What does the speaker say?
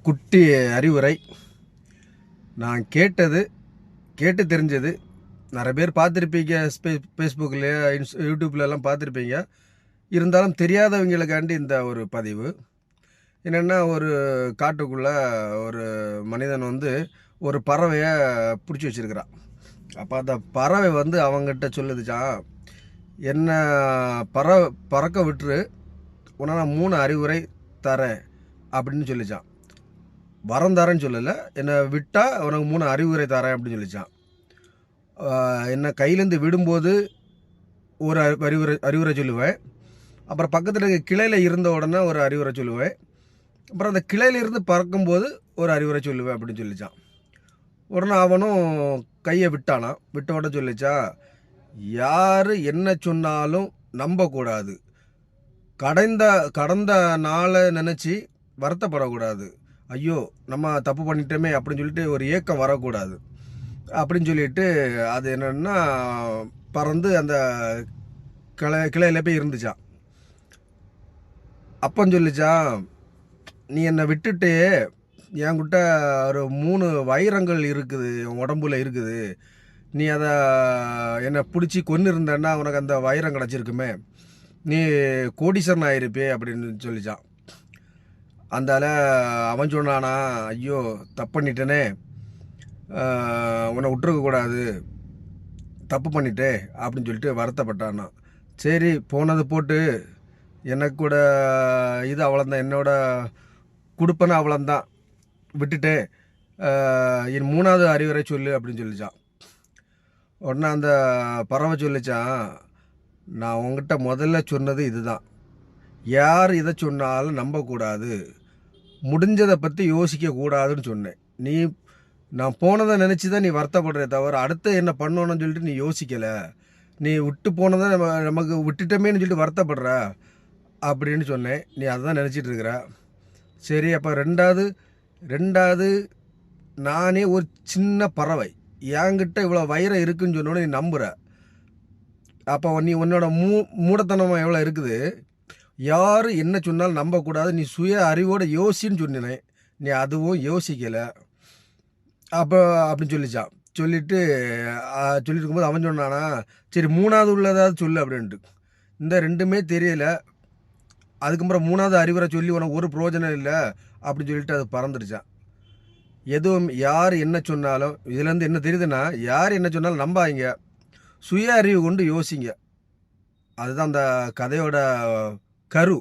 குட்டி அறிவுரை. நான் கேட்டு தெரிஞ்சது. நிறைய பேர் பார்த்துருப்பீங்க, ஃபேஸ்புக்லேயே யூடியூப்லலாம் பார்த்துருப்பீங்க. இருந்தாலும் தெரியாதவங்களுக்காண்டி இந்த ஒரு பதிவு. என்னென்னா, ஒரு காட்டுக்குள்ளே ஒரு மனிதன் ஒரு பறவையை பிடிச்சி வச்சுருக்கிறான். அப்போ அந்த பறவை அவங்ககிட்ட சொல்லுதுச்சான், என்ன பறக்க விட்டுரு, உன்னால் நான் 3 அறிவுரை தரேன் அப்படின்னு சொல்லிச்சான். வரம் தரேன்னு சொல்லலை, என்னை விட்டால் உனக்கு 3 அறிவுரை தரேன் அப்படின்னு சொல்லிச்சான். என்னை கையிலேருந்து விடும்போது ஒரு அறிவுரை சொல்லுவேன். அப்புறம் பக்கத்தில் இருக்க கிளையில் இருந்த உடனே ஒரு அறிவுரை சொல்லுவேன். அப்புறம் அந்த கிளையிலிருந்து பறக்கும்போது ஒரு அறிவுரை சொல்லுவேன் அப்படின்னு சொல்லிச்சான். உடனே அவனும் கையை விட்டானான். விட்ட உடனே சொல்லிச்சான், யார் என்ன சொன்னாலும் நம்பக்கூடாது. கடந்த நாளை நினச்சி வருத்தப்படக்கூடாது. ஐயோ நம்ம தப்பு பண்ணிட்டோமே அப்படின்னு சொல்லிட்டு ஒரு ஏக்கம் வரக்கூடாது அப்படின்னு சொல்லிட்டு, அது என்னென்னா பறந்து அந்த கிளையில் போய் இருந்துச்சான். அப்பன்னு சொல்லிச்சான், நீ என்னை விட்டுட்டு என்கிட்ட ஒரு 3 வைரங்கள் இருக்குது, உன் உடம்புல இருக்குது. நீ அதை என்னை பிடிச்சி கொன்று இருந்தேன்னா உனக்கு அந்த வைரம் கிடச்சிருக்குமே, நீ கோடீஸ்வரன் ஆயிருப்பே அப்படின்னு சொல்லிச்சான். அந்தால அவன் சொன்னானா, ஐயோ தப்பு பண்ணிட்டேனே, உன்னை விட்டுருக்கக்கூடாது, தப்பு பண்ணிட்டே அப்படின்னு சொல்லிட்டு வருத்தப்பட்டானா. சரி போனது போட்டு, எனக்கு கூட இது அவ்வளோந்தான், என்னோட கொடுப்பன அவ்வளோந்தான், விட்டுட்டு என் 3வது அறிவுரை சொல்லு அப்படின்னு சொல்லிச்சான். உடனே அந்த பறவை சொல்லிச்சான், நான் உங்ககிட்ட முதல்ல சொன்னது இதுதான், யார் இதை சொன்னாலும் நம்பக்கூடாது, முடிஞ்சதை பற்றி யோசிக்கக்கூடாதுன்னு சொன்னேன். நான் போனதை நினச்சி தான் நீ வருத்தப்படுறே தவிர அடுத்து என்ன பண்ணணும்னு சொல்லிட்டு நீ யோசிக்கலை. நீ விட்டு போனதை நமக்கு விட்டுட்டோமேன்னு சொல்லிட்டு வருத்தப்படுற அப்படின்னு சொன்னேன். நீ அதை தான் நினச்சிட்டு இருக்கிற. சரி, அப்போ ரெண்டாவது நானே ஒரு சின்ன பறவை, என்கிட்ட இவ்வளோ வைரம் இருக்குன்னு சொன்னோன்னே நீ நம்புகிற. அப்போ நீ உன்னோட மூடத்தனமாக எவ்வளோ இருக்குது. யார் என்ன சொன்னாலும் நம்பக்கூடாது, நீ சுய அறிவோட யோசின்னு சொன்னேன். நீ அதுவும் யோசிக்கலை அப்போ அப்படின்னு சொல்லிச்சான். சொல்லிட்டு இருக்கும்போது அவன் சொன்னானா, சரி 3வது உள்ளதாவது சொல்லு அப்படின்ட்டு. இந்த 2மே தெரியல, அதுக்கப்புறம் 3வது அறிவுரை சொல்லி உனக்கு ஒரு பிரயோஜனம் இல்லை அப்படின்னு சொல்லிட்டு அது பறந்துடுச்சான். எதுவும் யார் என்ன சொன்னாலும், இதுலேருந்து என்ன தெரியுதுன்னா, யார் என்ன சொன்னாலும் நம்பாதீங்க, சுய அறிவு கொண்டு யோசிங்க. அதுதான் அந்த கதையோட கரு.